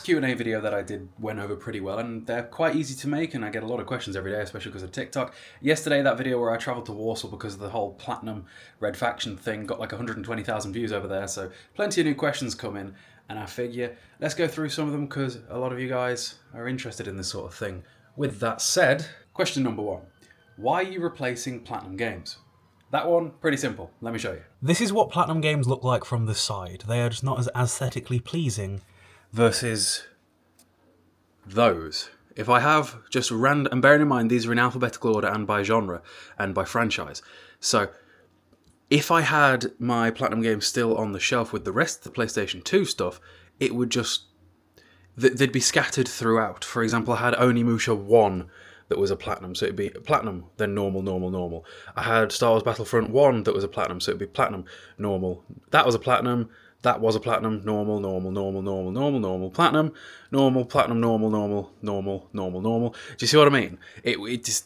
Q&A video that I did went over pretty well, and they're quite easy to make, and I get a lot of questions every day, especially because of TikTok. Yesterday, that video where I travelled to Warsaw because of the whole Platinum Red Faction thing got like 120,000 views over there, so plenty of new questions come in, and I figure let's go through some of them because a lot of you guys are interested in this sort of thing. With that said, question number 1. Why are you replacing Platinum games? That one, pretty simple. Let me show you. This is what Platinum games look like from the side. They are just not as aesthetically pleasing. Versus those. If I have just random, and bearing in mind these are in alphabetical order and by genre and by franchise. So if I had my Platinum games still on the shelf with the rest of the PlayStation 2 stuff, it would just, they'd be scattered throughout. For example, I had Onimusha 1 that was a Platinum, so it'd be Platinum, then normal, normal, normal. I had Star Wars Battlefront 1 that was a Platinum, so it'd be Platinum, normal. That was a Platinum. That was a Platinum, normal, normal, normal, normal, normal, normal, Platinum, normal, Platinum, normal, normal, normal, normal, normal. Do you see what I mean? It just,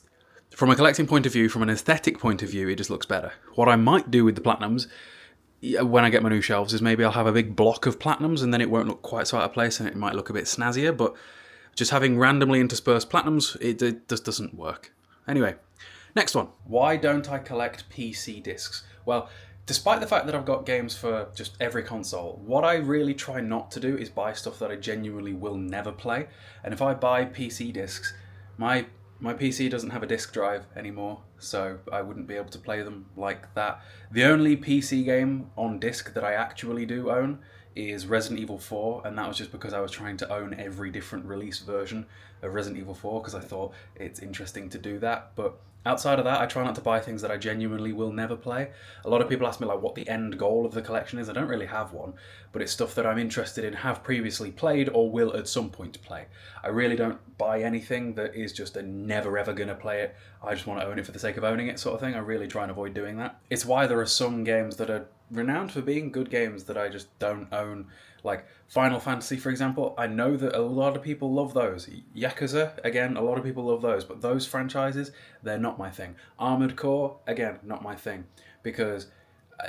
from a collecting point of view, from an aesthetic point of view, it just looks better. What I might do with the Platinums, when I get my new shelves, is maybe I'll have a big block of Platinums and then it won't look quite so out of place and it might look a bit snazzier, but just having randomly interspersed Platinums, it just doesn't work. Anyway, next one. Why don't I collect PC discs? Well, despite the fact that I've got games for just every console, what I really try not to do is buy stuff that I genuinely will never play. And if I buy PC discs, my PC doesn't have a disc drive anymore, so I wouldn't be able to play them like that. The only PC game on disc that I actually do own is Resident Evil 4, and that was just because I was trying to own every different release version of Resident Evil 4 because I thought it's interesting to do that. But outside of that, I try not to buy things that I genuinely will never play. A lot of people ask me like what the end goal of the collection is. I don't really have one, but it's stuff that I'm interested in, have previously played, or will at some point play. I really don't buy anything that is just a never ever gonna play it. I just want to own it for the sake of owning it sort of thing. I really try and avoid doing that. It's why there are some games that are renowned for being good games that I just don't own. Like Final Fantasy, for example, I know that a lot of people love those. Yakuza, again, a lot of people love those, but those franchises, they're not my thing. Armored Core, again, not my thing, because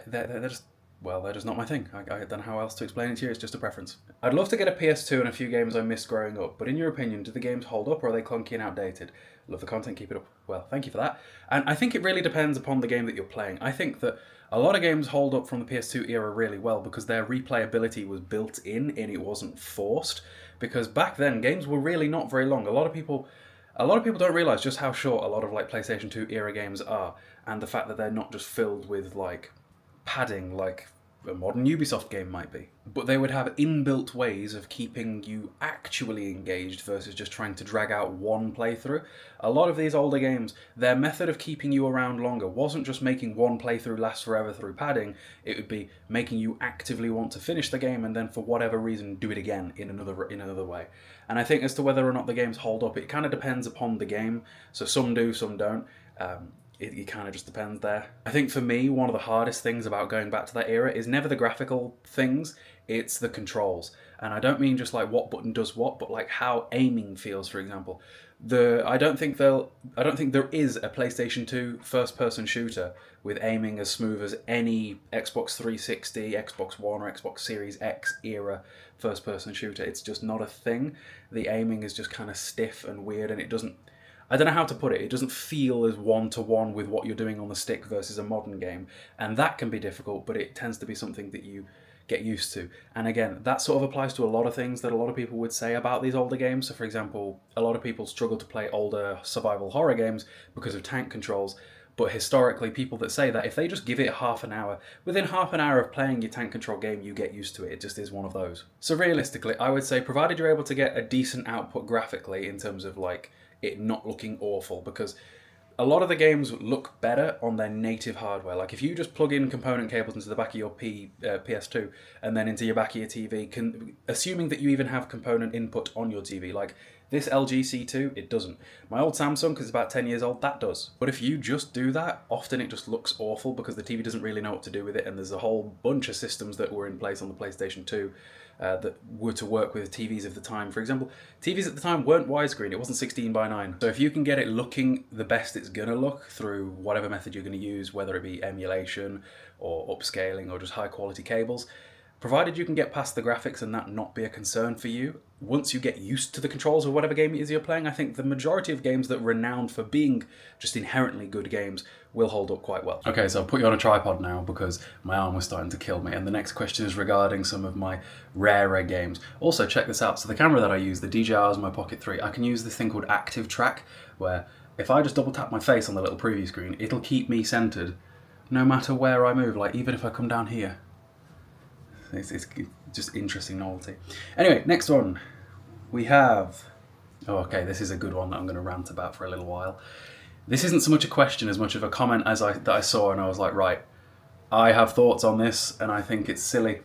they're just, well, they're just not my thing. I don't know how else to explain it to you, it's just a preference. I'd love to get a PS2 and a few games I missed growing up, but in your opinion, do the games hold up or are they clunky and outdated? Love the content, keep it up. Well, thank you for that. And I think it really depends upon the game that you're playing. I think that a lot of games hold up from the PS2 era really well because their replayability was built in and it wasn't forced. Because back then, games were really not very long. A lot of people don't realise just how short a lot of like PlayStation 2 era games are, and the fact that they're not just filled with like padding like a modern Ubisoft game might be. But they would have inbuilt ways of keeping you actually engaged versus just trying to drag out one playthrough. A lot of these older games, their method of keeping you around longer wasn't just making one playthrough last forever through padding, it would be making you actively want to finish the game and then for whatever reason do it again in another way. And I think as to whether or not the games hold up, it kind of depends upon the game. So some do, some don't. It kind of just depends there. I think for me, one of the hardest things about going back to that era is never the graphical things, it's the controls. And I don't mean just like what button does what, but like how aiming feels, for example. I don't think there is a PlayStation 2 first-person shooter with aiming as smooth as any Xbox 360, Xbox One, or Xbox Series X era first-person shooter. It's just not a thing. The aiming is just kind of stiff and weird, and it doesn't, I don't know how to put it. It doesn't feel as one-to-one with what you're doing on the stick versus a modern game. And that can be difficult, but it tends to be something that you get used to. And again, that sort of applies to a lot of things that a lot of people would say about these older games. So for example, a lot of people struggle to play older survival horror games because of tank controls. But historically, people that say that, if they just give it half an hour, within half an hour of playing your tank control game, you get used to it. It just is one of those. So realistically, I would say, provided you're able to get a decent output graphically in terms of like it not looking awful, because a lot of the games look better on their native hardware. Like if you just plug in component cables into the back of your PS2 and then into your back of your TV, assuming that you even have component input on your TV, like this LG C2, it doesn't. My old Samsung, because it's about 10 years old, that does. But if you just do that, often it just looks awful because the TV doesn't really know what to do with it, and there's a whole bunch of systems that were in place on the PlayStation 2 that were to work with TVs of the time. For example, TVs at the time weren't widescreen, it wasn't 16:9. So if you can get it looking the best it's gonna look through whatever method you're gonna use, whether it be emulation or upscaling or just high quality cables, provided you can get past the graphics and that not be a concern for you, once you get used to the controls of whatever game it is you're playing, I think the majority of games that are renowned for being just inherently good games will hold up quite well. Okay, so I'll put you on a tripod now because my arm was starting to kill me, and the next question is regarding some of my rarer games. Also, check this out. So the camera that I use, the DJI Osmo Pocket 3, I can use this thing called Active Track, where if I just double tap my face on the little preview screen, it'll keep me centered no matter where I move, like even if I come down here. It's just interesting novelty. Anyway, next one. We have... Oh, okay, this is a good one that I'm going to rant about for a little while. This isn't so much a question as much of a comment that I saw, and I was like, right, I have thoughts on this, and I think it's silly.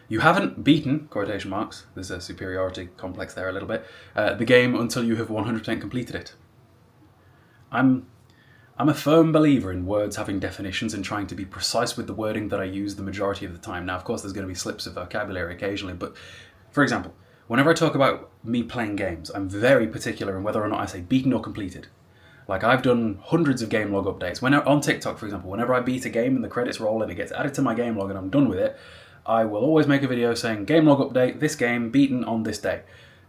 You haven't beaten, quotation marks, there's a superiority complex there a little bit, the game until you have 100% completed it. I'm a firm believer in words having definitions and trying to be precise with the wording that I use the majority of the time. Now, of course, there's going to be slips of vocabulary occasionally, but for example, whenever I talk about me playing games, I'm very particular in whether or not I say beaten or completed. Like, I've done hundreds of gamelog updates. On TikTok, for example, whenever I beat a game and the credits roll and it gets added to my gamelog and I'm done with it, I will always make a video saying, gamelog update, this game, beaten on this day.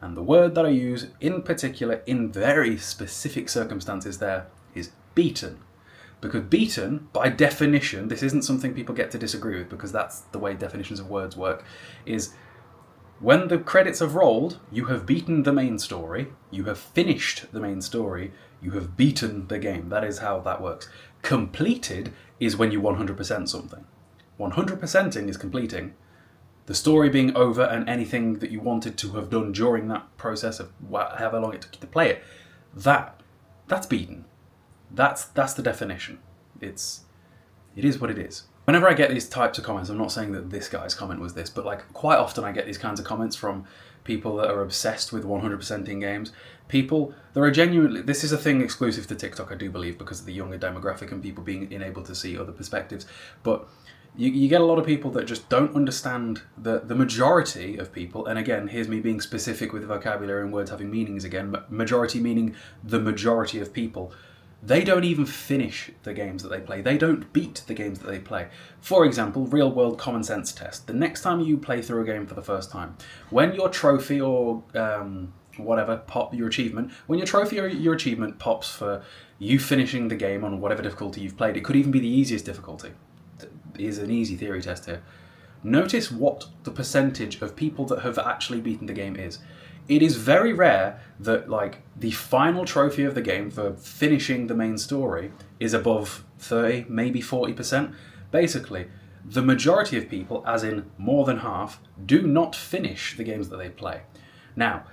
And the word that I use, in particular, in very specific circumstances there, is beaten. Because beaten, by definition, this isn't something people get to disagree with because that's the way definitions of words work, is when the credits have rolled, you have beaten the main story, you have finished the main story, you have beaten the game. That is how that works. Completed is when you 100% something. 100%ing is completing. The story being over and anything that you wanted to have done during that process of however long it took you to play it, that's beaten. That's the definition. It is what it is. Whenever I get these types of comments, I'm not saying that this guy's comment was this, but like quite often I get these kinds of comments from people that are obsessed with 100% in games. People that are genuinely... This is a thing exclusive to TikTok, I do believe, because of the younger demographic and people being able to see other perspectives. But you get a lot of people that just don't understand the majority of people, and again, here's me being specific with vocabulary and words having meanings again, majority meaning the majority of people. They don't even finish the games that they play. They don't beat the games that they play. For example, real world common sense test. The next time you play through a game for the first time, when your trophy or whatever, your achievement, when your trophy or your achievement pops for you finishing the game on whatever difficulty you've played, it could even be the easiest difficulty. Is an easy theory test here. Notice what the percentage of people that have actually beaten the game is. It is very rare that like the final trophy of the game for finishing the main story is above 30, maybe 40%. Basically, the majority of people, as in more than half, do not finish the games that they play. Now,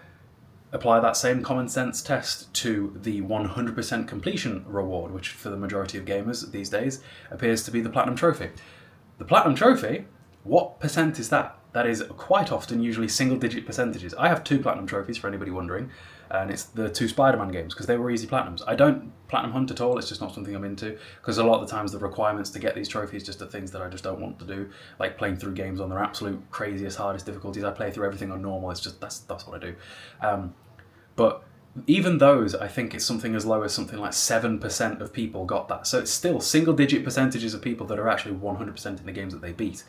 apply that same common sense test to the 100% completion reward, which for the majority of gamers these days appears to be the Platinum Trophy. The Platinum Trophy, what percent is that? That is quite often usually single-digit percentages. I have 2 Platinum Trophies, for anybody wondering, and it's the 2 Spider-Man games, because they were easy Platinums. I don't Platinum Hunt at all, it's just not something I'm into, because a lot of the times the requirements to get these trophies just are things that I just don't want to do, like playing through games on their absolute craziest, hardest difficulties. I play through everything on normal, it's just, that's what I do. But even those, I think it's something as low as something like 7% of people got that. So it's still single-digit percentages of people that are actually 100% in the games that they beat.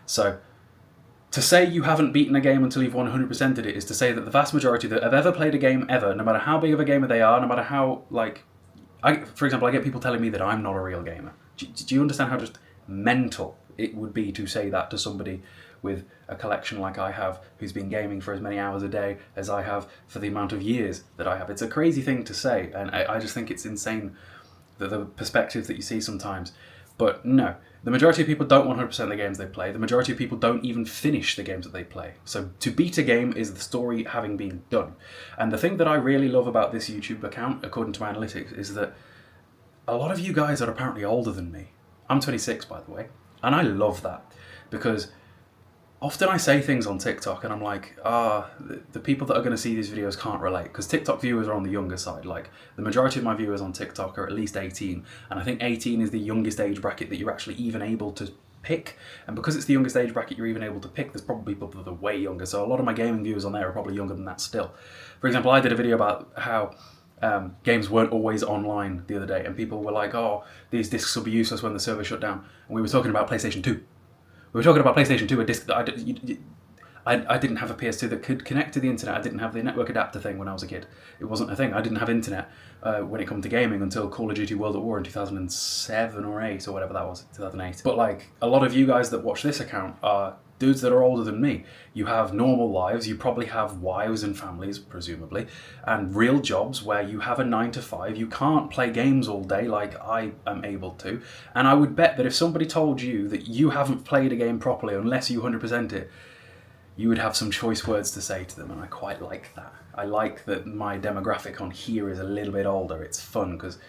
So to say you haven't beaten a game until you've 100%ed it is to say that the vast majority that have ever played a game ever, no matter how big of a gamer they are, no matter how, for example, I get people telling me that I'm not a real gamer. Do you understand how just mental it would be to say that to somebody with a collection like I have, who's been gaming for as many hours a day as I have for the amount of years that I have? It's a crazy thing to say, and I just think it's insane, the perspective that you see sometimes. But no, the majority of people don't 100% the games they play. The majority of people don't even finish the games that they play. So to beat a game is the story having been done. And the thing that I really love about this YouTube account, according to my analytics, is that a lot of you guys are apparently older than me. I'm 26, by the way. And I love that, because often I say things on TikTok and I'm like, the people that are going to see these videos can't relate, because TikTok viewers are on the younger side. Like, the majority of my viewers on TikTok are at least 18, and I think 18 is the youngest age bracket that you're actually even able to pick. And because it's the youngest age bracket you're even able to pick, there's probably people that are way younger. So a lot of my gaming viewers on there are probably younger than that still. For example, I did a video about how games weren't always online the other day, and people were like, oh, these discs will be useless when the server shut down. And we were talking about PlayStation 2. We were talking about PlayStation 2, a disc that I didn't have a PS2 that could connect to the internet. I didn't have the network adapter thing when I was a kid. It wasn't a thing. I didn't have internet when it came to gaming until Call of Duty World at War in 2007 or 8 or whatever that was, 2008. But like, a lot of you guys that watch this account are dudes that are older than me. You have normal lives, you probably have wives and families, presumably, and real jobs where you have a 9 to 5. You can't play games all day like I am able to. And I would bet that if somebody told you that you haven't played a game properly unless you 100% it, you would have some choice words to say to them, and I quite like that. I like that my demographic on here is a little bit older. It's fun because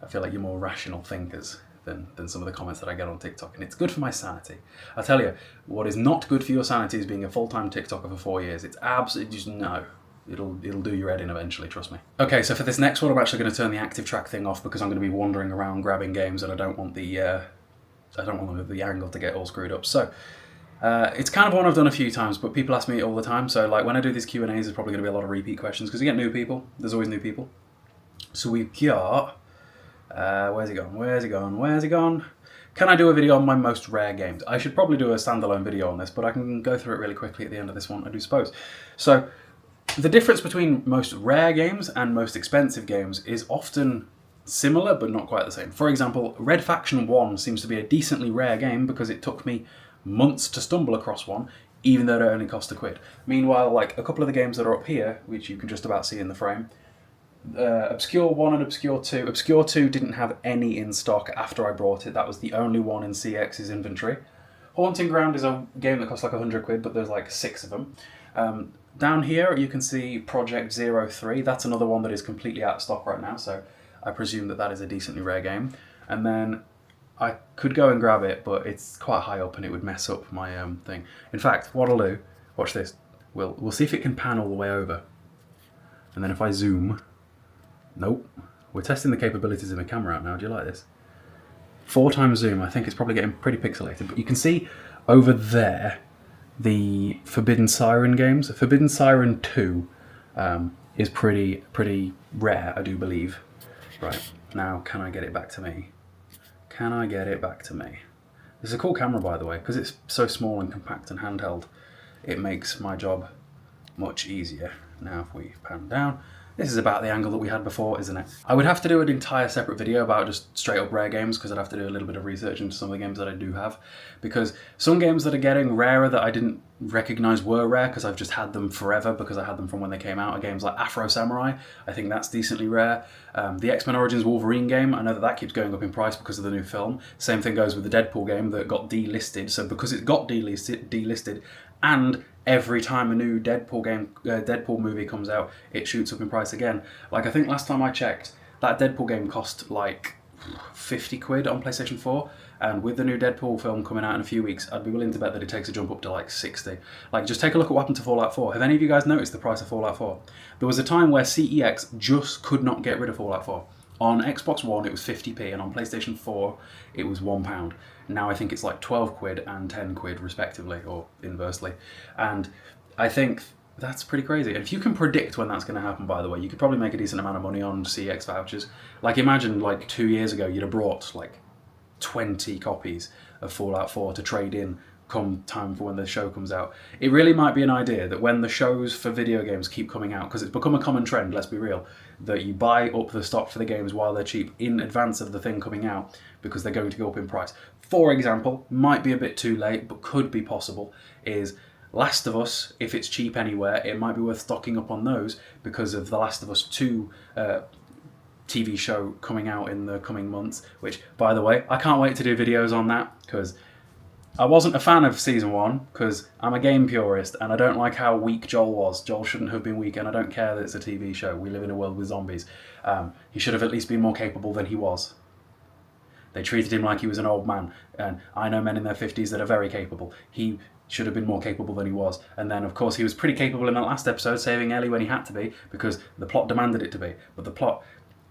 I feel like you're more rational thinkers than some of the comments that I get on TikTok, and it's good for my sanity. I tell you, what is not good for your sanity is being a full-time TikToker for 4 years. It's absolutely just no. It'll do your head in eventually, trust me. Okay, so for this next one, I'm actually going to turn the active track thing off because I'm going to be wandering around grabbing games, and I don't want the angle to get all screwed up. So it's kind of one I've done a few times, but people ask me all the time. So like when I do these Q&As, there's probably going to be a lot of repeat questions because you get new people. There's always new people. So we've got. Where's he gone? Can I do a video on my most rare games? I should probably do a standalone video on this, but I can go through it really quickly at the end of this one, I do suppose. So, the difference between most rare games and most expensive games is often similar, but not quite the same. For example, Red Faction 1 seems to be a decently rare game because it took me months to stumble across one, even though it only cost £1. Meanwhile, like a couple of the games that are up here, which you can just about see in the frame, Obscure 1 and Obscure 2. Obscure 2 didn't have any in stock after I brought it. That was the only one in CX's inventory. Haunting Ground is a game that costs like £100, but there's like 6 of them. Down here you can see Project 03. That's another one that is completely out of stock right now, so I presume that is a decently rare game. And then I could go and grab it, but it's quite high up and it would mess up my thing. In fact, what I'll do, watch this, we'll see if it can pan all the way over. And then if I zoom... Nope. We're testing the capabilities of my camera out now. Do you like this? 4x zoom. I think it's probably getting pretty pixelated. But you can see over there the Forbidden Siren games. Forbidden Siren 2 is pretty rare, I do believe. Right. Now, can I get it back to me? Can I get it back to me? This is a cool camera, by the way, because it's so small and compact and handheld. It makes my job much easier. Now, if we pan down... This is about the angle that we had before, isn't it? I would have to do an entire separate video about just straight up rare games because I'd have to do a little bit of research into some of the games that I do have. Because some games that are getting rarer that I didn't recognise were rare because I've just had them forever because I had them from when they came out, are games like Afro Samurai. I think that's decently rare. The X-Men Origins Wolverine game, I know that keeps going up in price because of the new film. Same thing goes with the Deadpool game that got delisted. So because it got delisted and every time a new Deadpool movie comes out, it shoots up in price again. Like, I think last time I checked, that Deadpool game cost like £50 on PlayStation 4, and with the new Deadpool film coming out in a few weeks, I'd be willing to bet that it takes a jump up to like 60. Like, just take a look at what happened to Fallout 4. Have any of you guys noticed the price of Fallout 4? There was a time where CEX just could not get rid of Fallout 4. On Xbox One, it was 50p, and on PlayStation 4, it was £1. Now I think it's like £12 and £10 respectively, or inversely. And I think that's pretty crazy. And if you can predict when that's going to happen, by the way, you could probably make a decent amount of money on CX vouchers. Like, imagine like 2 years ago, you'd have brought like 20 copies of Fallout 4 to trade in come time for when the show comes out. It really might be an idea that when the shows for video games keep coming out, because it's become a common trend, let's be real, that you buy up the stock for the games while they're cheap in advance of the thing coming out because they're going to go up in price. For example, might be a bit too late, but could be possible, is Last of Us. If it's cheap anywhere, it might be worth stocking up on those because of the Last of Us 2 TV show coming out in the coming months, which, by the way, I can't wait to do videos on that because I wasn't a fan of Season 1 because I'm a game purist and I don't like how weak Joel was. Joel shouldn't have been weak, and I don't care that it's a TV show. We live in a world with zombies. He should have at least been more capable than he was. They treated him like he was an old man, and I know men in their 50s that are very capable. He should have been more capable than he was. And then, of course, he was pretty capable in that last episode, saving Ellie when he had to be, because the plot demanded it to be. But the plot...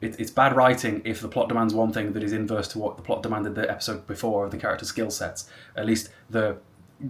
It's bad writing if the plot demands one thing that is inverse to what the plot demanded the episode before of the character skill sets. At least the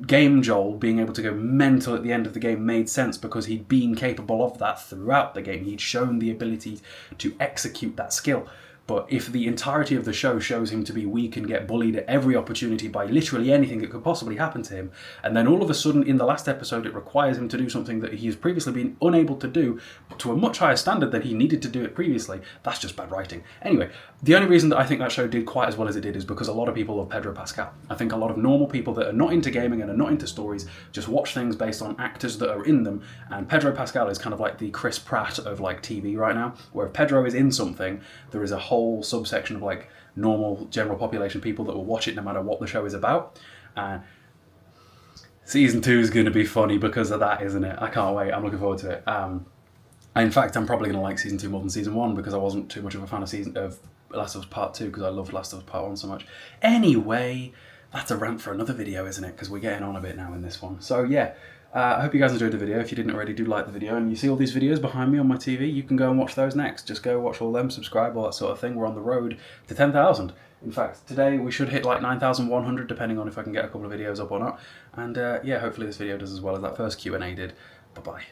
game Joel being able to go mental at the end of the game made sense because he'd been capable of that throughout the game. He'd shown the ability to execute that skill. But if the entirety of the show shows him to be weak and get bullied at every opportunity by literally anything that could possibly happen to him, and then all of a sudden in the last episode it requires him to do something that he has previously been unable to do to a much higher standard than he needed to do it previously, that's just bad writing. Anyway, the only reason that I think that show did quite as well as it did is because a lot of people love Pedro Pascal. I think a lot of normal people that are not into gaming and are not into stories just watch things based on actors that are in them, and Pedro Pascal is kind of like the Chris Pratt of like TV right now, where if Pedro is in something, there is a whole subsection of like normal general population people that will watch it no matter what the show is about. And season 2 is going to be funny because of that, isn't it? I can't wait. I'm looking forward to it. In fact, I'm probably going to like season 2 more than season 1 because I wasn't too much of a fan of Last of Us Part 2 because I loved Last of Us Part 1 so much. Anyway, that's a rant for another video, isn't it? Because we're getting on a bit now in this one. So yeah, I hope you guys enjoyed the video. If you didn't already, do like the video. And you see all these videos behind me on my TV, you can go and watch those next. Just go watch all them, subscribe, all that sort of thing. We're on the road to 10,000. In fact, today we should hit like 9,100, depending on if I can get a couple of videos up or not. And yeah, hopefully this video does as well as that first Q&A did. Bye-bye.